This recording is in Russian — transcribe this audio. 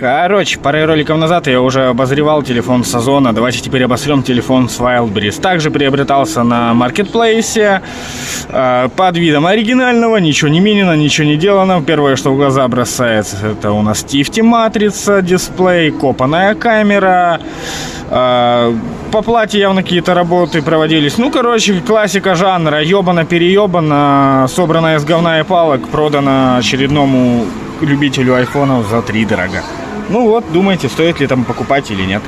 Короче, пару роликов назад я уже обозревал телефон с Озона. Давайте теперь обосрем телефон с Wildberries. Также приобретался на маркетплейсе под видом оригинального. Ничего не минено, ничего не делано. Первое, что в глаза бросается, это у нас TFT матрица, дисплей, копаная камера. По плате явно какие-то работы проводились. Ну, короче, классика жанра. Ёбана-переёбана, собранная из говна и палок, продана очередному любителю айфонов за 3 дорого. Ну вот, думаете, стоит ли там покупать или нет.